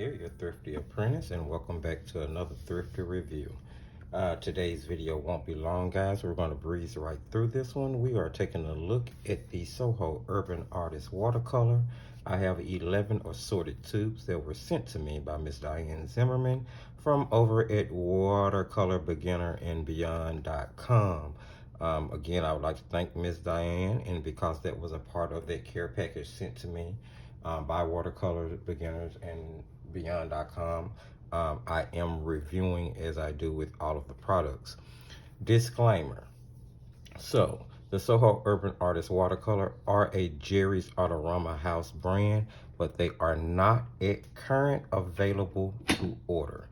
here, your thrifty apprentice, and welcome back to another thrifty review. Today's video won't be long, guys. We're going to breeze right through this one. We are taking a look at the Soho Urban Artist Watercolor. I have 11 assorted tubes that were sent to me by Miss Diane Zimmerman from over at watercolorbeginnerandbeyond.com. Again, I would like to thank Miss Diane, and because that was a part of that care package sent to me by Watercolor Beginners and Beyond.com, I am reviewing as I do with all of the products. Disclaimer. So, the Soho Urban Artist Watercolor are a Jerry's Artarama house brand, but they are not at current available to order.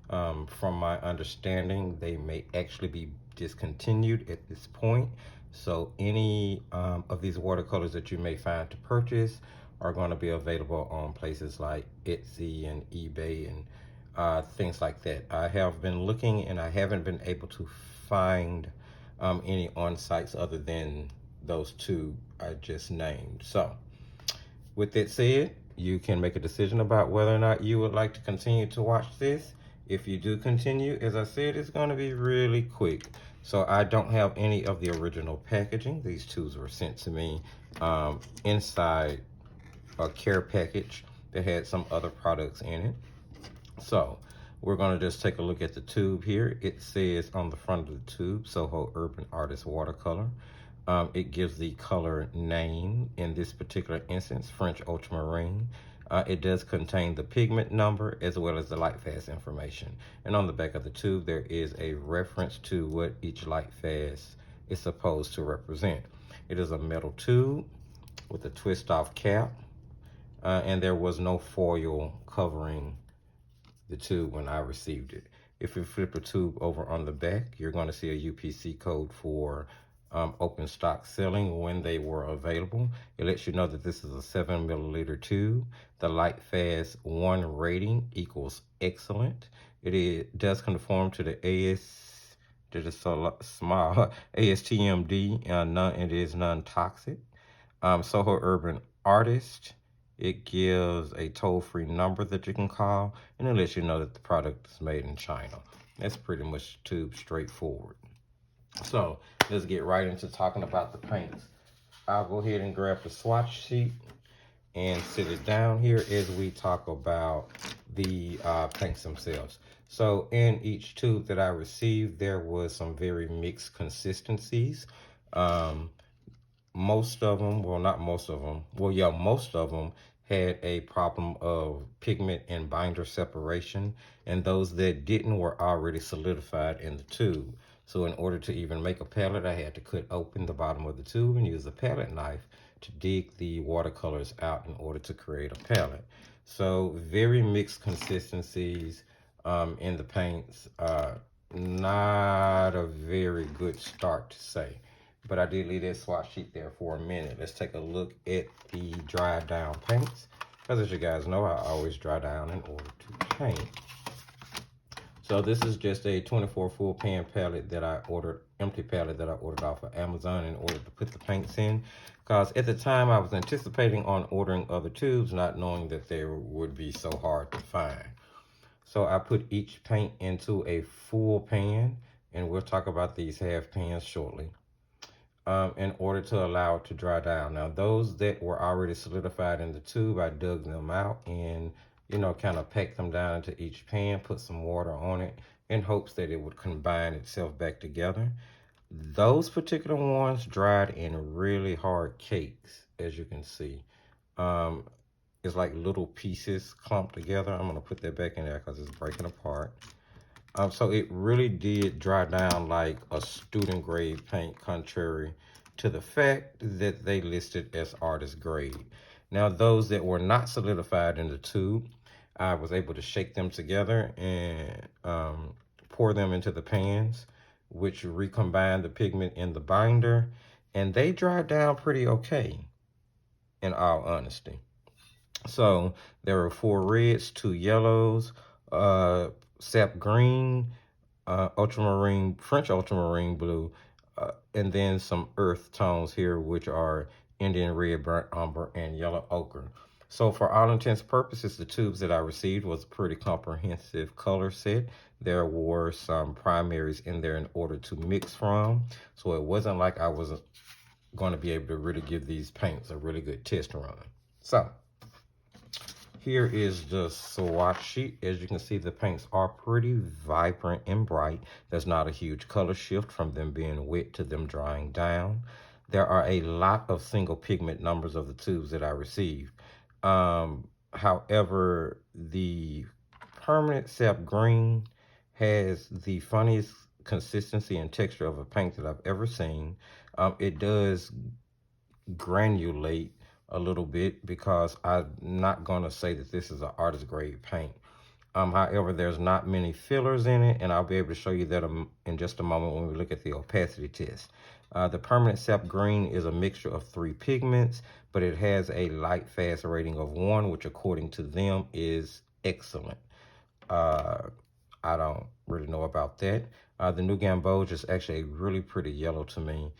From my understanding, they may actually be discontinued at this point. So any of these watercolors that you may find to purchase are going to be available on places like Etsy and eBay and things like that. I have been looking and I haven't been able to find any on sites other than those two I just named. So with that said, you can make a decision about whether or not you would like to continue to watch this. If you do continue, as I said, it's going to be really quick. So I don't have any of the original packaging. These tubes were sent to me inside a care package that had some other products in it. So we're going to just take a look at the tube here. It says on the front of the tube, Soho Urban Artist Watercolor. It gives the color name, in this particular instance, French Ultramarine. It does contain the pigment number as well as the light fast information. And on the back of the tube, there is a reference to what each light fast is supposed to represent. It is a metal tube with a twist off cap. And there was no foil covering the tube when I received it. If you flip the tube over on the back, you're going to see a UPC code for open stock selling when they were available. It lets you know that this is a 7 milliliter tube. The light fast 1 rating equals excellent. It does conform to the ASTMD, it is non-toxic. Soho Urban Artist, it gives a toll-free number that you can call, and it lets you know that the product is made in China. That's pretty much tube straightforward. So let's get right into talking about the paints. I'll go ahead and grab the swatch sheet and sit it down here as we talk about the paints themselves. So in each tube that I received, there was some very mixed consistencies. Most of them, well, not most of them, well, yeah, most of them had a problem of pigment and binder separation, and those that didn't were already solidified in the tube. So in order to even make a palette, I had to cut open the bottom of the tube and use a palette knife to dig the watercolors out in order to create a palette. So very mixed consistencies in the paints. Not a very good start to say. But I did leave that swatch sheet there for a minute. Let's take a look at the dried down paints. Because as you guys know, I always dry down in order to paint. So this is just a 24 full pan palette that I ordered, empty palette that I ordered off of Amazon in order to put the paints in. Because at the time I was anticipating on ordering other tubes, not knowing that they would be so hard to find. So I put each paint into a full pan, and we'll talk about these half pans shortly. In order to allow it to dry down. Now, those that were already solidified in the tube, I dug them out and, you know, kind of packed them down into each pan, put some water on it in hopes that it would combine itself back together. Those particular ones dried in really hard cakes, as you can see. It's like little pieces clumped together. I'm going to put that back in there because it's breaking apart. So it really did dry down like a student grade paint, contrary to the fact that they listed as artist grade. Now, those that were not solidified in the tube, I was able to shake them together and pour them into the pans, which recombined the pigment in the binder, and they dried down pretty okay, in all honesty. So there were 4 reds, 2 yellows, sap green, ultramarine, French ultramarine blue, and then some earth tones here, which are Indian red, burnt umber, and yellow ochre. So for all intents and purposes, the tubes that I received was a pretty comprehensive color set. There were some primaries in there in order to mix from. So it wasn't like I was going to be able to really give these paints a really good test run. So here is the swatch sheet. As you can see, the paints are pretty vibrant and bright. There's not a huge color shift from them being wet to them drying down. There are a lot of single pigment numbers of the tubes that I received. However, the permanent sap green has the funniest consistency and texture of a paint that I've ever seen. It does granulate a little bit because I'm not going to say that this is an artist grade paint. However, there's not many fillers in it, and I'll be able to show you that in just a moment when we look at the opacity test. The permanent sap green is a mixture of 3 pigments, but it has a light fast rating of 1, which according to them is excellent. I don't really know about that. The new gamboge is actually a really pretty yellow to me.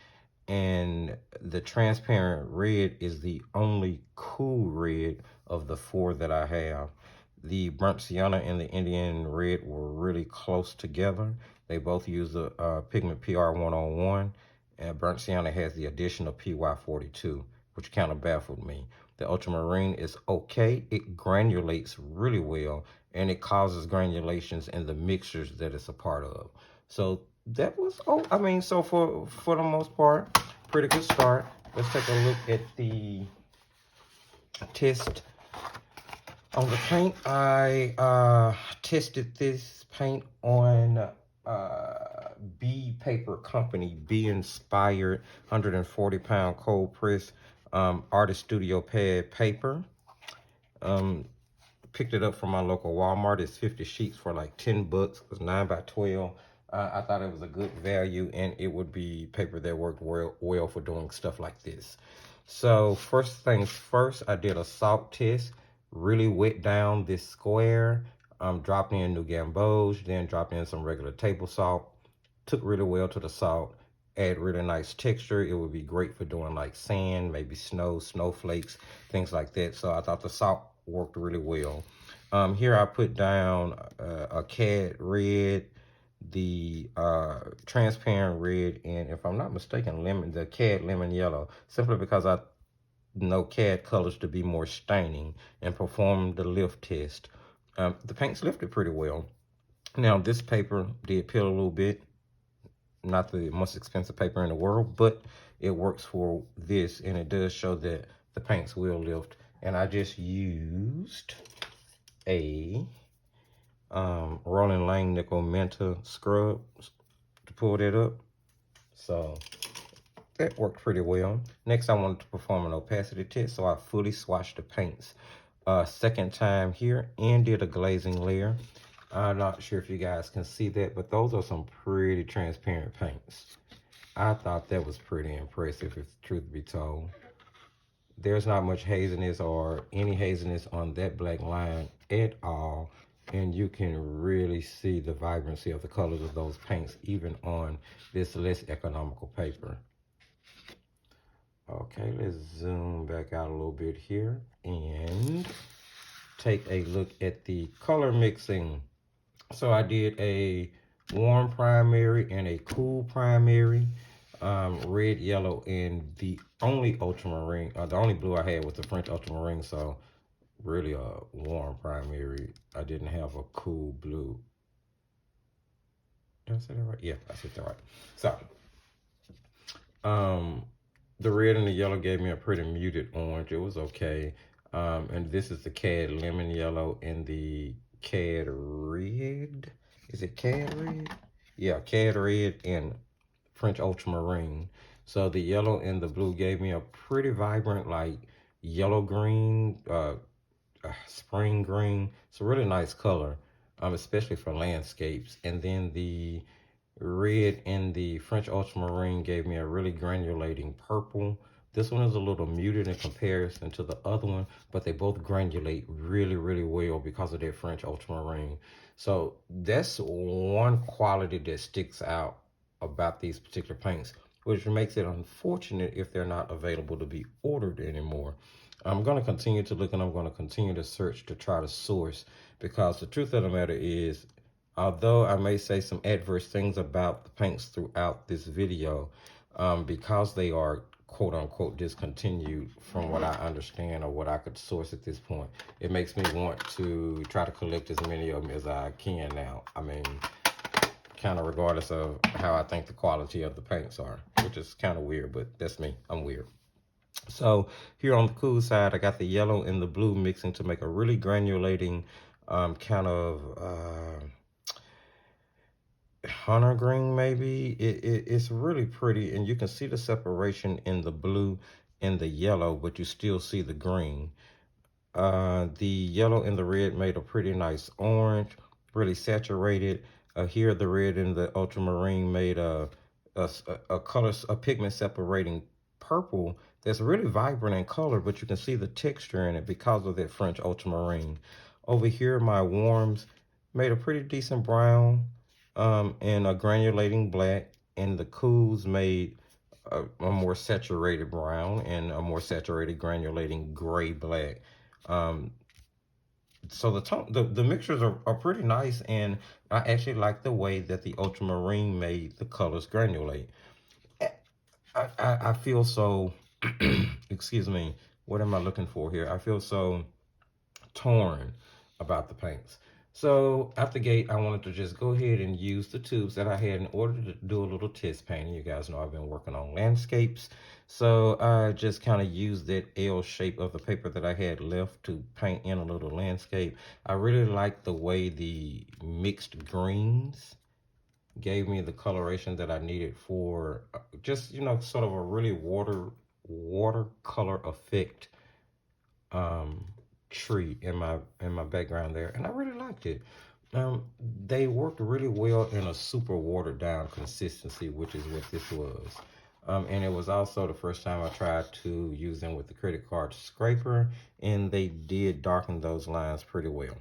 And the transparent red is the only cool red of the 4 that I have. The burnt sienna and the Indian red were really close together. They both use the pigment PR101, and burnt sienna has the addition of PY42, which kind of baffled me. The ultramarine is okay. It granulates really well, and it causes granulations in the mixtures that it's a part of. So that was, so for the most part, pretty good start. Let's take a look at the test on the paint. I tested this paint on B Paper Company, B Inspired 140-pound cold press artist studio pad paper. Picked it up from my local Walmart. It's 50 sheets for like 10 bucks. It was 9 by 12. I thought it was a good value, and it would be paper that worked well for doing stuff like this. So first things first, I did a salt test. Really wet down this square. Dropped in new gamboge, then dropped in some regular table salt. Took really well to the salt. Add really nice texture. It would be great for doing like sand, maybe snow, snowflakes, things like that. So I thought the salt worked really well. Here I put down a cad red, the transparent red, and if I'm not mistaken, the cad lemon yellow, simply because I know cad colors to be more staining, and performed the lift test. The paints lifted pretty well. Now this paper did peel a little bit. Not the most expensive paper in the world, but it works for this, and it does show that the paints will lift. And I just used a Rolling Lang Nickel Menta scrub to pull that up. So that worked pretty well. Next, I wanted to perform an opacity test, so I fully swatched the paints second time here and did a glazing layer. I'm not sure if you guys can see that, but those are some pretty transparent paints. I thought that was pretty impressive, if the truth be told. There's not much haziness or any haziness on that black line at all, and you can really see the vibrancy of the colors of those paints even on this less economical paper. Okay, let's zoom back out a little bit here and take a look at the color mixing. So I did a warm primary and a cool primary, red, yellow, and the only ultramarine, the only blue I had was the French ultramarine, so really a warm primary. I didn't have a cool blue. Did I say that right? Yeah, I said that right. So, the red and the yellow gave me a pretty muted orange. It was okay. And this is the cad lemon yellow and the cad red. Is it cad red? Yeah, cad red and French ultramarine. So the yellow and the blue gave me a pretty vibrant, like yellow green, spring green. It's a really nice color, especially for landscapes. And then the red and the French ultramarine gave me a really granulating purple. This one is a little muted in comparison to the other one, but they both granulate really, really well because of their French ultramarine. So that's one quality that sticks out about these particular paints, which makes it unfortunate if they're not available to be ordered anymore. I'm going to continue to look, and I'm going to continue to search to try to source, because the truth of the matter is, although I may say some adverse things about the paints throughout this video, because they are quote unquote discontinued from what I understand or what I could source at this point, it makes me want to try to collect as many of them as I can now. I mean, kind of regardless of how I think the quality of the paints are, which is kind of weird, but that's me. I'm weird. So here on the cool side, I got the yellow and the blue mixing to make a really granulating kind of hunter green, maybe. It's really pretty, and you can see the separation in the blue and the yellow, but you still see the green. The yellow and the red made a pretty nice orange, really saturated. Here the red and the ultramarine made a pigment separating purple that's really vibrant in color, but you can see the texture in it because of that French ultramarine. Over here, my warms made a pretty decent brown and a granulating black, and the cools made a more saturated brown and a more saturated granulating gray black. So the mixtures are pretty nice, and I actually like the way that the ultramarine made the colors granulate. I feel so, excuse me, what am I looking for here? I feel so torn about the paints. So out the gate, I wanted to just go ahead and use the tubes that I had in order to do a little test painting. You guys know I've been working on landscapes. So I just kind of used that L shape of the paper that I had left to paint in a little landscape. I really like the way the mixed greens gave me the coloration that I needed for just, you know, sort of a really watercolor effect tree in my background there, and I really liked it. They worked really well in a super watered down consistency, which is what this was. And it was also the first time I tried to use them with the credit card scraper, and they did darken those lines pretty well.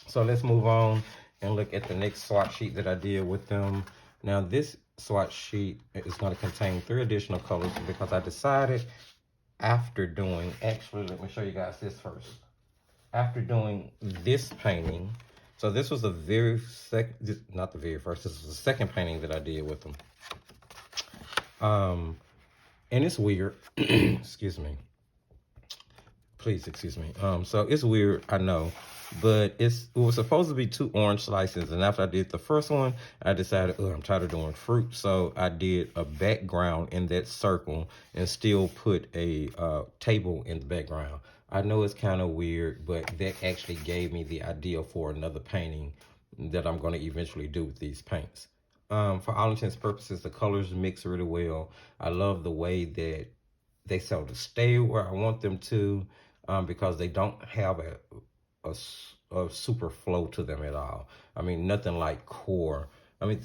So let's move on and look at the next swatch sheet that I did with them. Now this swatch sheet is going to contain 3 additional colors because I decided after doing, actually let me show you guys this first. After doing this painting, so this was the very second, not the very first, this was the second painting that I did with them. And it's weird, excuse me. Please excuse me. So it's weird, I know, but it was supposed to be 2 orange slices, and after I did the first one, I decided, oh, I'm tired of doing fruit, so I did a background in that circle and still put a table in the background. I know it's kind of weird, but that actually gave me the idea for another painting that I'm going to eventually do with these paints. For all intents and purposes, the colors mix really well. I love the way that they sort of stay where I want them to, because they don't have a super flow to them at all. I mean, nothing like core. I mean,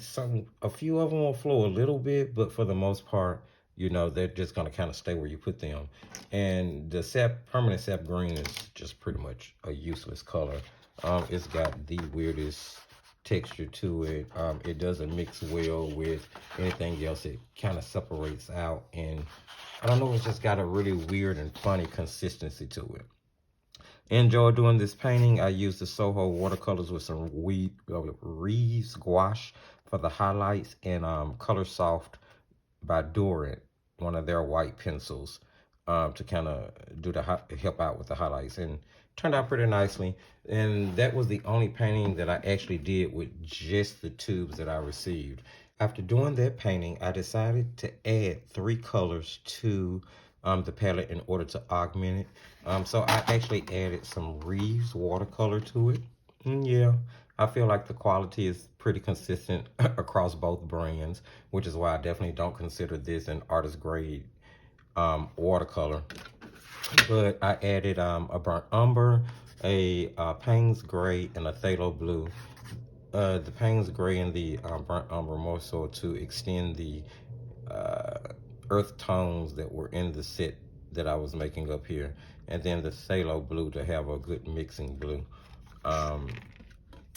a few of them will flow a little bit, but for the most part, you know, they're just going to kind of stay where you put them. And the permanent sap green is just pretty much a useless color. It's got the weirdest texture to it. It doesn't mix well with anything else. It kind of separates out, and I don't know, it's just got a really weird and funny consistency to it. Enjoy doing this painting. I used the Soho watercolors with some Reeves gouache for the highlights, and Color Soft by Durant, one of their white pencils, to kind of help out with the highlights, and turned out pretty nicely. And that was the only painting that I actually did with just the tubes that I received. After doing that painting, I decided to add 3 colors to the palette in order to augment it. So I actually added some Reeves watercolor to it. And yeah, I feel like the quality is pretty consistent across both brands, which is why I definitely don't consider this an artist grade watercolor. But I added a burnt umber, a Payne's gray, and a phthalo blue. The Payne's gray and the burnt umber more so to extend the earth tones that were in the set that I was making up here, and then the phthalo blue to have a good mixing blue.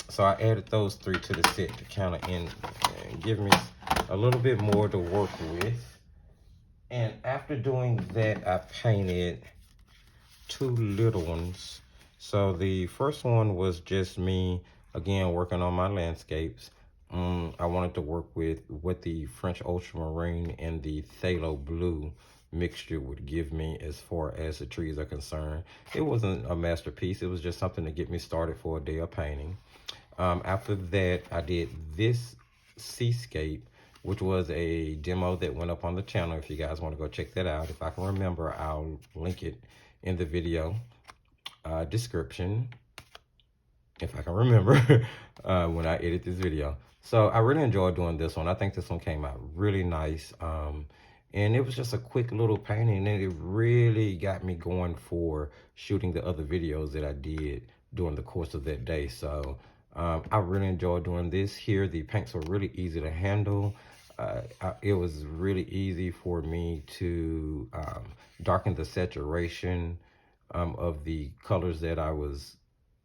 So I added those 3 to the set to kind of give me a little bit more to work with. And after doing that, I painted two little ones. So the first one was just me, again, working on my landscapes. I wanted to work with what the French ultramarine and the phthalo blue mixture would give me as far as the trees are concerned. It wasn't a masterpiece. It was just something to get me started for a day of painting. After that, I did this seascape, which was a demo that went up on the channel. If you guys want to go check that out, if I can remember, I'll link it in the video description, if I can remember, when I edit this video. So I really enjoyed doing this one. I think this one came out really nice. And it was just a quick little painting, and it really got me going for shooting the other videos that I did during the course of that day. So I really enjoyed doing this here. The paints were really easy to handle. It was really easy for me to darken the saturation of the colors that I was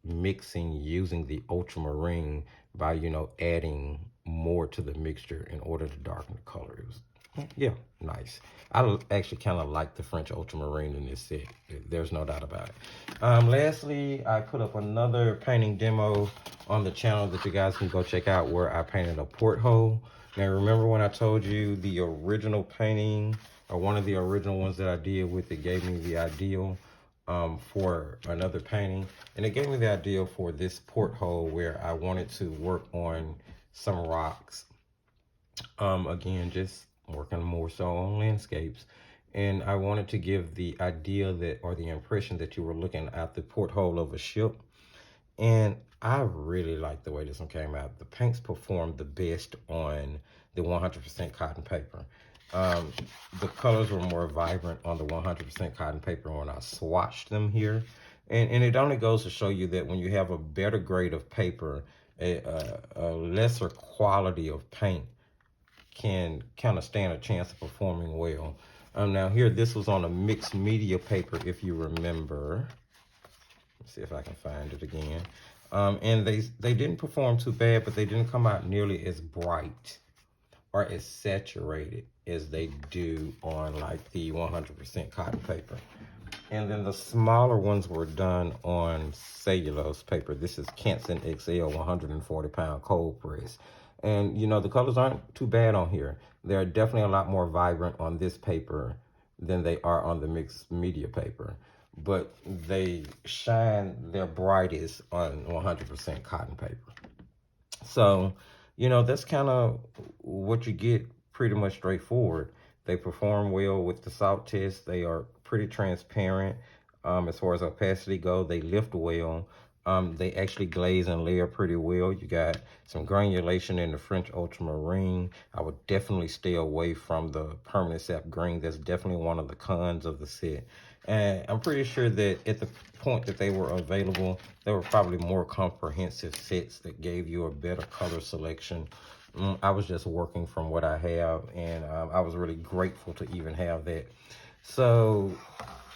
mixing using the ultramarine by, you know, adding more to the mixture in order to darken the color. It was, yeah, nice. I actually kind of like the French ultramarine in this set. There's no doubt about it. Lastly, I put up another painting demo on the channel that you guys can go check out, where I painted a porthole. Now, remember when I told you the original painting, or one of the original ones that I did with it, gave me the ideal for another painting, and it gave me the idea for this porthole where I wanted to work on some rocks. Again, just working more so on landscapes, and I wanted to give the idea that, or the impression that you were looking at the porthole of a ship. And I really like the way this one came out. The paints performed the best on the 100% cotton paper. The colors were more vibrant on the 100% cotton paper when I swatched them here. And it only goes to show you that when you have a better grade of paper, a lesser quality of paint can kind of stand a chance of performing well. Now here, this was on a mixed media paper, if you remember. Let's see if I can find it again. And they didn't perform too bad, but they didn't come out nearly as bright or as saturated as they do on like the 100% cotton paper. And then the smaller ones were done on cellulose paper. This is Canson XL 140-pound cold press. And, you know, the colors aren't too bad on here. They're definitely a lot more vibrant on this paper than they are on the mixed media paper. But they shine their brightest on 100% cotton paper. So, you know, that's kind of what you get, pretty much straightforward. They perform well with the salt test. They are pretty transparent as far as opacity go. They lift well. They actually glaze and layer pretty well. You got some granulation in the French ultramarine. I would definitely stay away from the permanent sap green. That's definitely one of the cons of the set. And I'm pretty sure that at the point that they were available, there were probably more comprehensive sets that gave you a better color selection. I was just working from what I have, and I was really grateful to even have that. So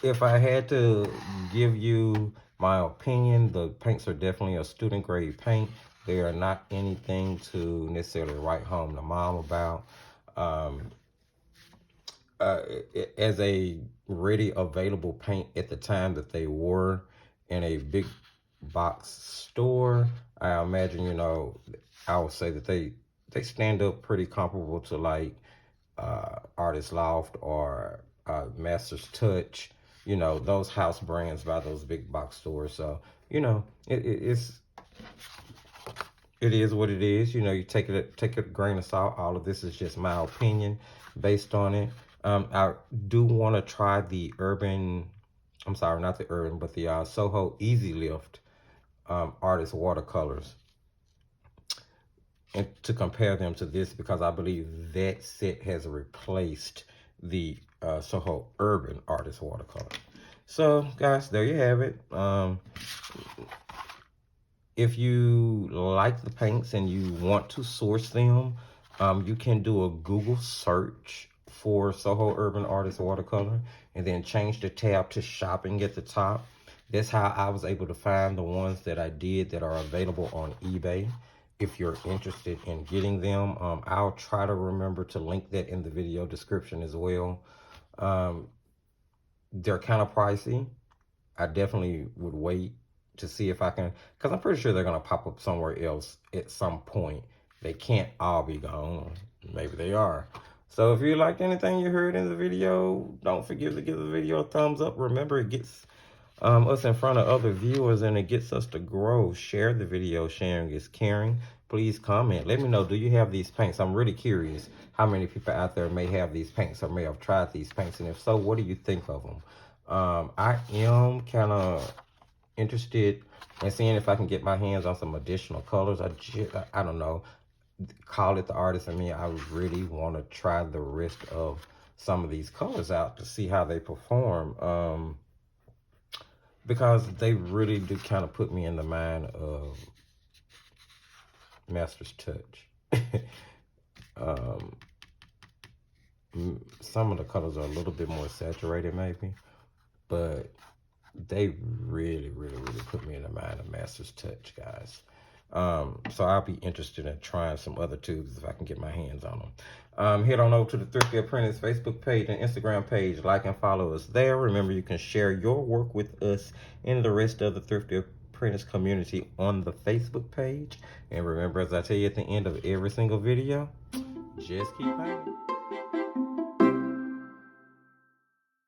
if I had to give you my opinion, the paints are definitely a student grade paint. They are not anything to necessarily write home to mom about. As a ready available paint at the time that they were in a big box store, I imagine, you know, I would say that they stand up pretty comparable to like Artist Loft or Master's Touch, you know, those house brands by those big box stores. So, you know, it is what it is. You know, you take it a grain of salt. All of this is just my opinion based on it. I do want to try the I'm sorry, not the Urban, but the Soho E-Z Lift Artist Watercolors, and to compare them to this, because I believe that set has replaced the Soho Urban Artist Watercolor. So, guys, there you have it. If you like the paints and you want to source them, you can do a Google search for Soho Urban Artist Watercolor and then change the tab to shopping at the top. That's how I was able to find the ones that I did that are available on eBay. If you're interested in getting them, I'll try to remember to link that in the video description as well. They're kind of pricey. I definitely would wait to see if I can, because I'm pretty sure they're going to pop up somewhere else at some point. They can't all be gone. Maybe they are. So if you liked anything you heard in the video, don't forget to give the video a thumbs up. Remember, it gets us in front of other viewers and it gets us to grow. Share the video. Sharing is caring. Please comment. Let me know, do you have these paints? I'm really curious how many people out there may have these paints or may have tried these paints. And if so, what do you think of them? I am kind of interested in seeing if I can get my hands on some additional colors. I don't know. Call it the artist in me. I really want to try the rest of some of these colors out to see how they perform. Because they really do kind of put me in the mind of Master's Touch. Some of the colors are a little bit more saturated maybe, but they really put me in the mind of Master's Touch, guys. So I'll be interested in trying some other tubes if I can get my hands on them. Head on over to the Thrifty Apprentice Facebook page and Instagram page. Like and follow us there. Remember, you can share your work with us and the rest of the Thrifty Apprentice community on the Facebook page. And remember, as I tell you at the end of every single video, just keep painting.